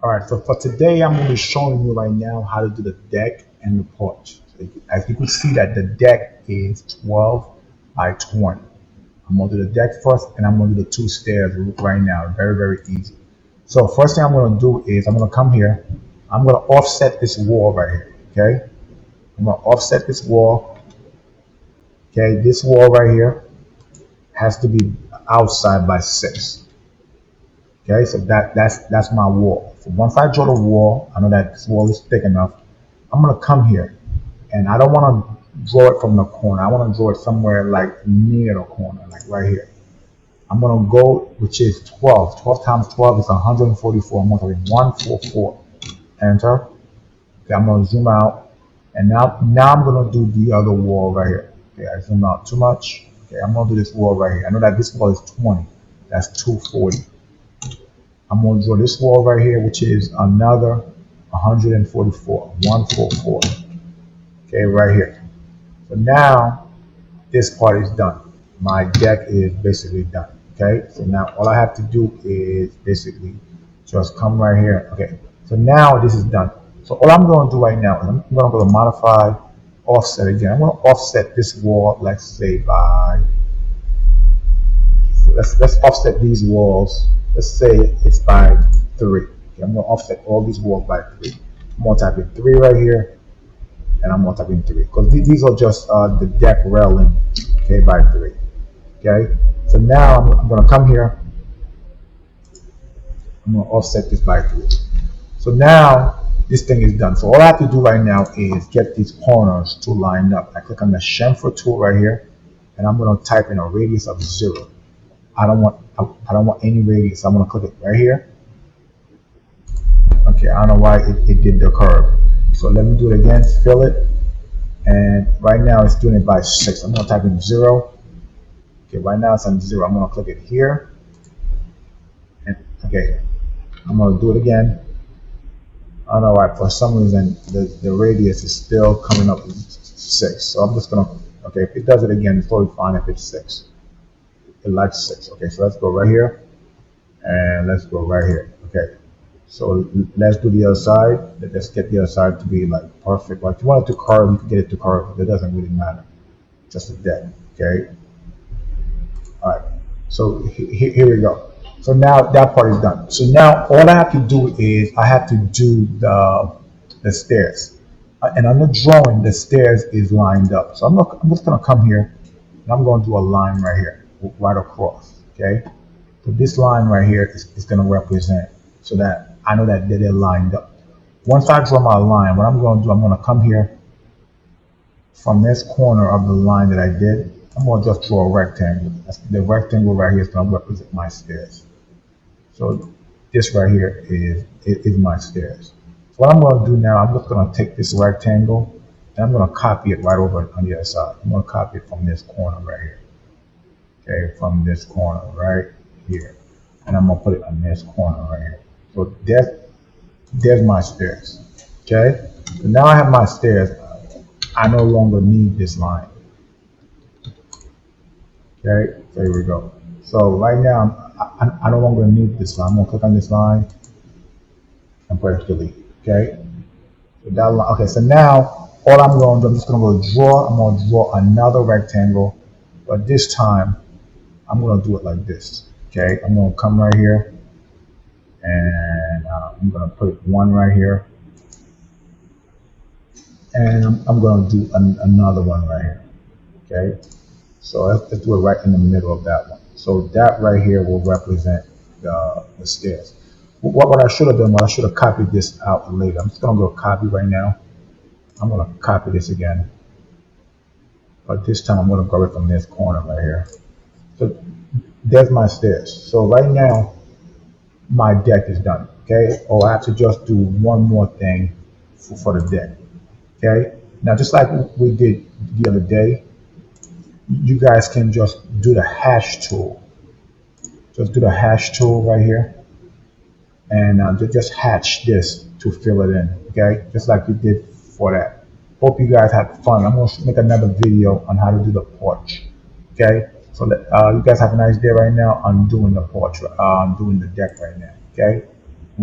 All right, so for today, I'm going to be showing you right now how to do the deck and the porch. So as you can see that the deck is 12 by 20. I'm going to do the deck first, and I'm going to do the two stairs right now. Very, very easy. So first thing I'm going to do is I'm going to come here. I'm going to offset this wall right here, okay? I'm going to offset this wall, okay? This wall right here has to be outside by 6. Okay, so that's my wall. So once I draw the wall, I know that this wall is thick enough. I'm gonna come here, and I don't want to draw it from the corner. I want to draw it somewhere like near the corner, like right here. I'm gonna go, which is 12. 12 times 12 is 144. I'm gonna type 144. Enter. Okay, I'm gonna zoom out, and now I'm gonna do the other wall right here. Okay, I zoom out too much. Okay, I'm gonna do this wall right here. I know that this wall is 20. That's 240. I'm going to draw this wall right here, which is another 144, 144. Okay, right here. So now this part is done. My deck is basically done. Okay, so now all I have to do is basically just come right here. Okay, so now this is done. So all I'm going to do right now is I'm going to go to modify, offset again. I'm going to offset this wall, let's say by, so let's offset these walls. Let's say it's by 3. Okay, I'm going to offset all these walls by 3. I'm going to type in 3 right here, and I'm going to type in 3 because these are just the deck railing, okay, by 3. Okay, so now I'm going to come here. I'm going to offset this by 3. So now this thing is done. So all I have to do right now is get these corners to line up. I click on the chamfer tool right here, and I'm going to type in a radius of 0. I don't want any radius. I'm gonna click it right here. Okay, I don't know why it did the curve. So let me do it again, fill it. And right now it's doing it by 6. I'm gonna type in 0. Okay, right now it's on 0. I'm gonna click it here. And okay, I'm gonna do it again. I don't know why, for some reason the radius is still coming up with 6. So I'm just gonna, okay, if it does it again, it's totally fine if it's 6. It likes 6. Okay, so let's go right here, and let's go right here. Okay, so let's do the other side. Let's get the other side to be like perfect. Like if you want it to curve, you can get it to curve. It doesn't really matter. Just a deck. Okay. All right. So here we go. So now that part is done. So now all I have to do is I have to do the stairs. And on the drawing, the stairs is lined up. So I'm just gonna come here, and I'm gonna do a line right here, right across. Okay. So this line right here is going to represent, so that I know that they're lined up. Once I draw my line, what I'm going to do, I'm going to come here from this corner of the line that I did. I'm going to just draw a rectangle. The rectangle right here is going to represent my stairs. So this right here is my stairs. So what I'm going to do now, I'm just going to take this rectangle and I'm going to copy it right over on the other side. I'm going to copy it from this corner right here. Okay, from this corner right here, and I'm gonna put it on this corner right here. So there's my stairs. Okay, so now I have my stairs. I no longer need this line. Okay, so here we go. So right now I no longer need this line. I'm gonna click on this line and press delete. Okay, so that line. Okay, so now all I'm going to do, I'm just gonna go draw. I'm gonna draw another rectangle, but this time I'm gonna do it like this. Okay, I'm gonna come right here, and I'm gonna put 1 right here, and I'm gonna do another one right here. Okay, so let's do it right in the middle of that one. So that right here will represent the stairs. What I should have done, I should have copied this out later. I'm just gonna go copy right now. I'm gonna copy this again, but this time I'm gonna go it from this corner right here. So there's my stairs. So right now, my deck is done. Okay, or I have to just do one more thing for the deck. Okay, now just like we did the other day, you guys can just do the hash tool. Just do the hash tool right here, and just hatch this to fill it in. Okay, just like you did for that. Hope you guys had fun. I'm gonna make another video on how to do the porch. Okay. So you guys have a nice day right now. I'm doing the porch. I'm doing the deck right now. Okay.